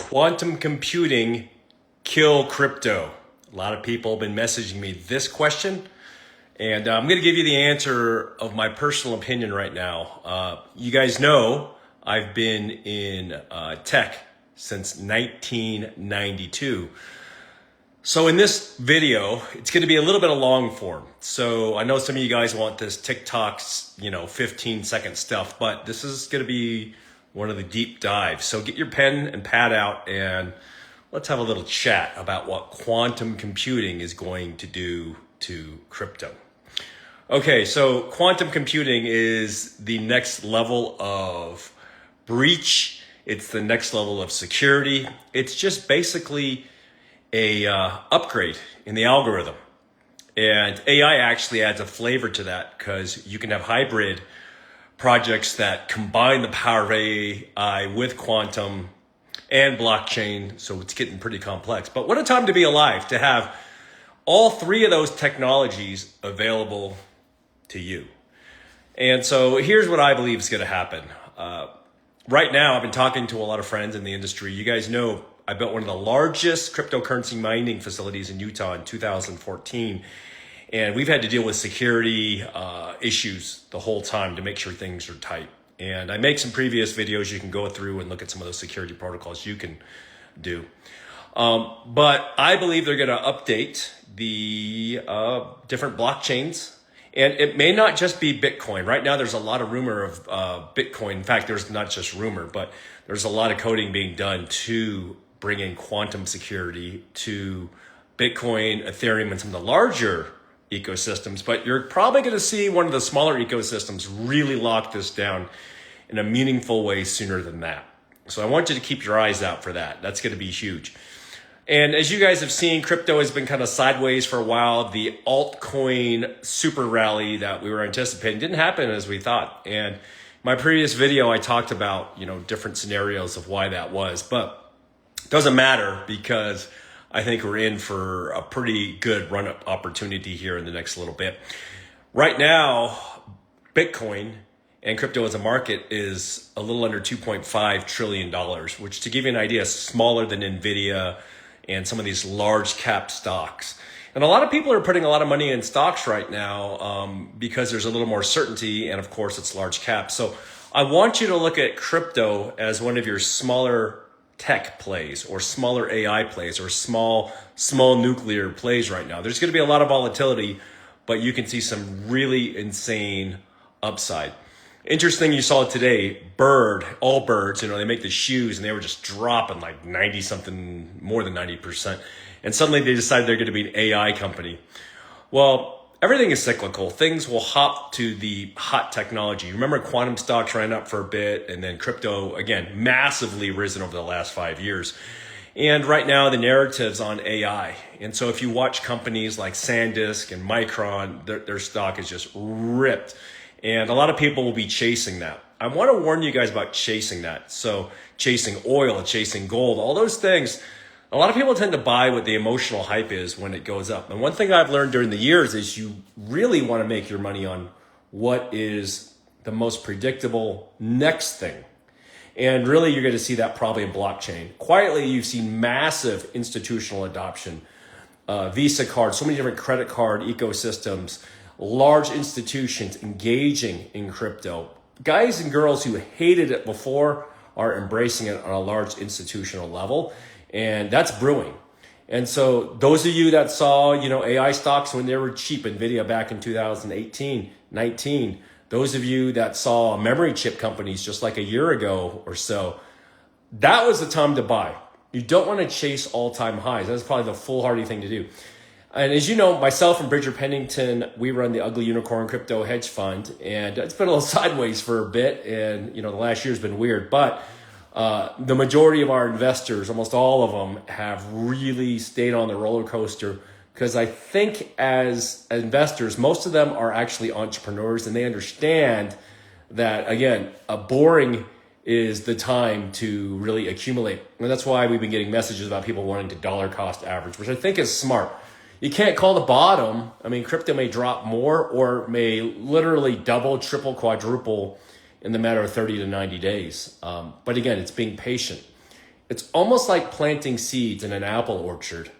quantum computing kill crypto? A lot of people have been messaging me this question, and I'm going to give you the answer of my personal opinion right now. You guys know I've been in tech since 1992. So in this video, it's going to be a little bit of long form. So I know some of you guys want this TikTok's, 15-second stuff, but this is going to be one of the deep dives. So get your pen and pad out and let's have a little chat about what quantum computing is going to do to crypto. Okay, so quantum computing is the next level of breach. It's the next level of security. It's just basically a upgrade in the algorithm. And AI actually adds a flavor to that because you can have hybrid projects that combine the power of AI with quantum and blockchain. So it's getting pretty complex. But what a time to be alive, to have all three of those technologies available to you. And so here's what I believe is going to happen. Right now, I've been talking to a lot of friends in the industry. You guys know I built one of the largest cryptocurrency mining facilities in Utah in 2014. And we've had to deal with security issues the whole time to make sure things are tight. And I make some previous videos you can go through and look at some of those security protocols you can do. But I believe they're going to update the different blockchains. And it may not just be Bitcoin. Right now, there's a lot of rumor of Bitcoin. In fact, there's not just rumor, but there's a lot of coding being done to bring in quantum security to Bitcoin, Ethereum, and some of the larger ecosystems. But you're probably going to see one of the smaller ecosystems really lock this down in a meaningful way sooner than that. So I want you to keep your eyes out for that. That's going to be huge. And as you guys have seen, crypto has been kind of sideways for a while. The altcoin super rally that we were anticipating didn't happen as we thought. And my previous video, I talked about, different scenarios of why that was, but it doesn't matter because I think we're in for a pretty good run-up opportunity here in the next little bit. Right now, Bitcoin and crypto as a market is a little under $2.5 trillion, which, to give you an idea, is smaller than NVIDIA and some of these large cap stocks. And a lot of people are putting a lot of money in stocks right now because there's a little more certainty, and of course it's large cap. So I want you to look at crypto as one of your smaller tech plays or smaller AI plays or small nuclear plays right now. There's going to be a lot of volatility, but you can see some really insane upside. Interesting, you saw today, Allbirds, they make the shoes and they were just dropping like 90 something, more than 90%. And suddenly they decided they're going to be an AI company. Well, everything is cyclical. Things will hop to the hot technology. Remember, quantum stocks ran up for a bit, and then crypto, again, massively risen over the last 5 years. And right now, the narrative's on AI. And so if you watch companies like SanDisk and Micron, their stock is just ripped. And a lot of people will be chasing that. I want to warn you guys about chasing that. So chasing oil, chasing gold, all those things. A lot of people tend to buy what the emotional hype is when it goes up. And one thing I've learned during the years is you really want to make your money on what is the most predictable next thing. And really, you're going to see that probably in blockchain. Quietly, you've seen massive institutional adoption. Visa cards, so many different credit card ecosystems, large institutions engaging in crypto. Guys and girls who hated it before are embracing it on a large institutional level. And that's brewing. And so those of you that saw, AI stocks when they were cheap, NVIDIA back in 2018, 19, those of you that saw memory chip companies just like a year ago or so, that was the time to buy. You don't want to chase all-time highs. That's probably the foolhardy thing to do. And as you know, myself and Bridger Pennington, we run the Ugly Unicorn Crypto Hedge Fund, and it's been a little sideways for a bit, and the last year's been weird, but the majority of our investors, almost all of them, have really stayed on the roller coaster because I think as investors, most of them are actually entrepreneurs and they understand that, again, boring is the time to really accumulate. And that's why we've been getting messages about people wanting to dollar cost average, which I think is smart. You can't call the bottom. I mean, crypto may drop more or may literally double, triple, quadruple in the matter of 30 to 90 days. But again, it's being patient. it's almost like planting seeds in an apple orchard.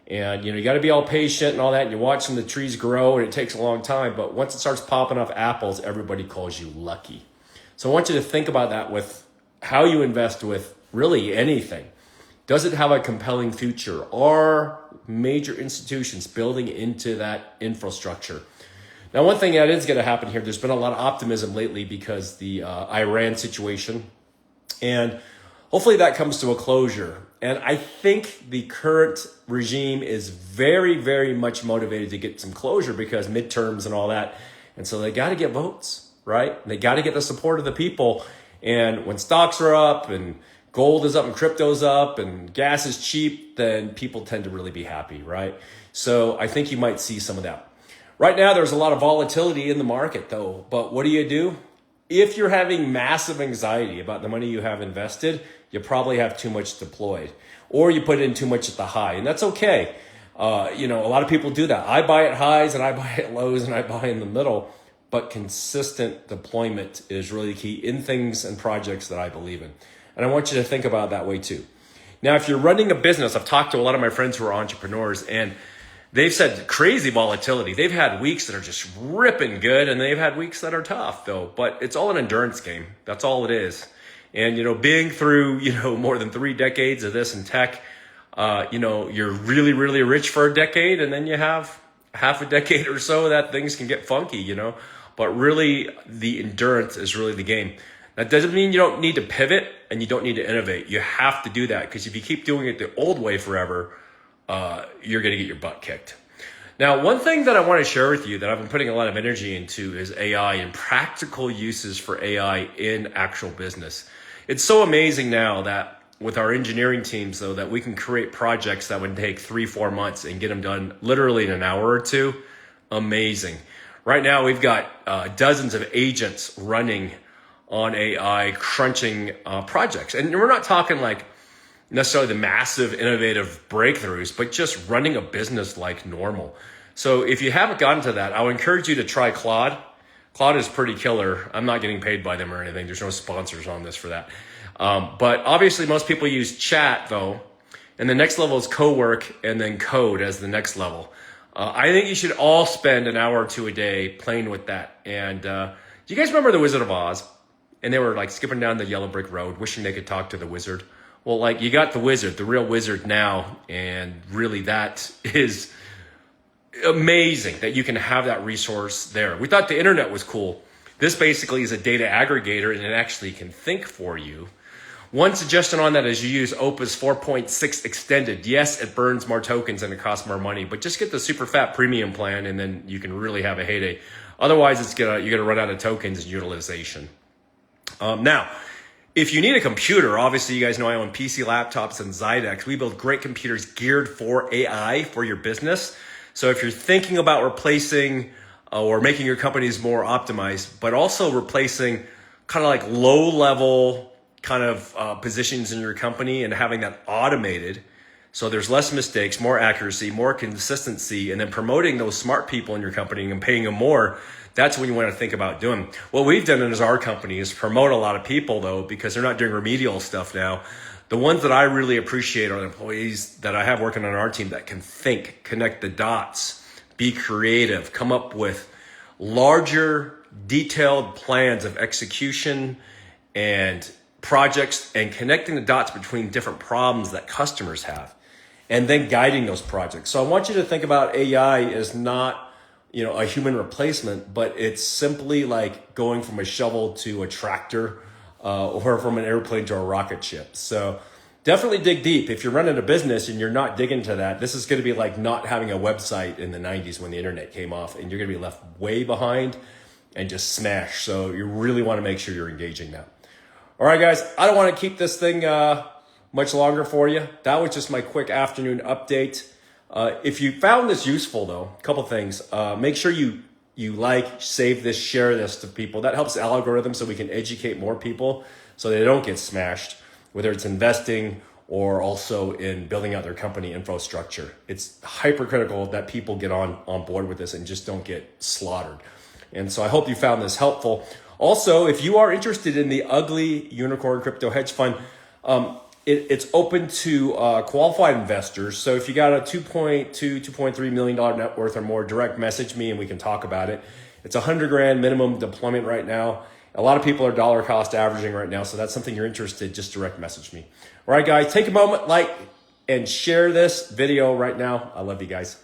And you got to be all patient and all that, and you're watching the trees grow, and it takes a long time. But once it starts popping off apples, everybody calls you lucky. So I want you to think about that with how you invest with really anything. Does it have a compelling future? Are major institutions building into that infrastructure? Now, one thing that is going to happen here, there's been a lot of optimism lately because the Iran situation, and hopefully that comes to a closure. And I think the current regime is very, very much motivated to get some closure because midterms and all that. And so they got to get votes, right? They got to get the support of the people. And when stocks are up and gold is up and crypto's up and gas is cheap, then people tend to really be happy, right? So I think you might see some of that. Right now, there's a lot of volatility in the market though. But what do? If you're having massive anxiety about the money you have invested, you probably have too much deployed, or you put in too much at the high, and that's okay. A lot of people do that. I buy at highs and I buy at lows and I buy in the middle, but consistent deployment is really key in things and projects that I believe in. And I want you to think about it that way too. Now, if you're running a business, I've talked to a lot of my friends who are entrepreneurs, and they've said crazy volatility. They've had weeks that are just ripping good, and they've had weeks that are tough though, but it's all an endurance game. That's all it is. And, being through, more than 3 decades of this in tech, you're really, really rich for a decade, and then you have half a decade or so that things can get funky, but really the endurance is really the game. That doesn't mean you don't need to pivot and you don't need to innovate. You have to do that, because if you keep doing it the old way forever, you're going to get your butt kicked. Now, one thing that I want to share with you that I've been putting a lot of energy into is AI and practical uses for AI in actual business. It's so amazing now that with our engineering teams, though, that we can create projects that would take 3-4 months and get them done literally in an hour or two. Amazing. Right now, we've got dozens of agents running on AI, crunching projects. And we're not talking like necessarily the massive innovative breakthroughs, but just running a business like normal. So if you haven't gotten to that, I would encourage you to try Claude. Claude is pretty killer. I'm not getting paid by them or anything. There's no sponsors on this for that. But obviously most people use chat though. And the next level is co-work, and then code as the next level. I think you should all spend an hour or two a day playing with that. And do you guys remember The Wizard of Oz? And they were like skipping down the yellow brick road, wishing they could talk to the wizard. Well, like, you got the wizard, the real wizard now. And really that is amazing that you can have that resource there. We thought the internet was cool. This basically is a data aggregator, and it actually can think for you. One suggestion on that is you use Opus 4.6 extended. Yes, it burns more tokens and it costs more money, but just get the super fat premium plan, and then you can really have a heyday. Otherwise, you're gonna run out of tokens and utilization. Now, if you need a computer, obviously you guys know I own PC laptops and Zydex. We build great computers geared for AI for your business. So if you're thinking about replacing or making your companies more optimized, but also replacing kind of like low level kind of positions in your company and having that automated, so there's less mistakes, more accuracy, more consistency, and then promoting those smart people in your company and paying them more, that's what you want to think about doing. What we've done as our company is promote a lot of people though, because they're not doing remedial stuff now. The ones that I really appreciate are the employees that I have working on our team that can think, connect the dots, be creative, come up with larger, detailed plans of execution and projects, and connecting the dots between different problems that customers have, and then guiding those projects. So I want you to think about AI as not, a human replacement, but it's simply like going from a shovel to a tractor, or from an airplane to a rocket ship. So definitely dig deep. If you're running a business and you're not digging to that, this is going to be like not having a website in the 90s when the internet came off, and you're going to be left way behind and just smash. So you really want to make sure you're engaging now. All right, guys, I don't want to keep this thing much longer for you. That was just my quick afternoon update. If you found this useful, though, a couple things. Make sure you like, save this, share this to people. That helps the algorithm so we can educate more people so they don't get smashed, whether it's investing or also in building out their company infrastructure. It's hypercritical that people get on board with this and just don't get slaughtered. And so I hope you found this helpful. Also, if you are interested in the Ugly Unicorn Crypto Hedge Fund, It's open to qualified investors. So if you got a $2.3 million net worth or more, direct message me and we can talk about it. It's $100,000 minimum deployment right now. A lot of people are dollar cost averaging right now. So that's something you're interested, just direct message me. All right, guys, take a moment, like and share this video right now. I love you guys.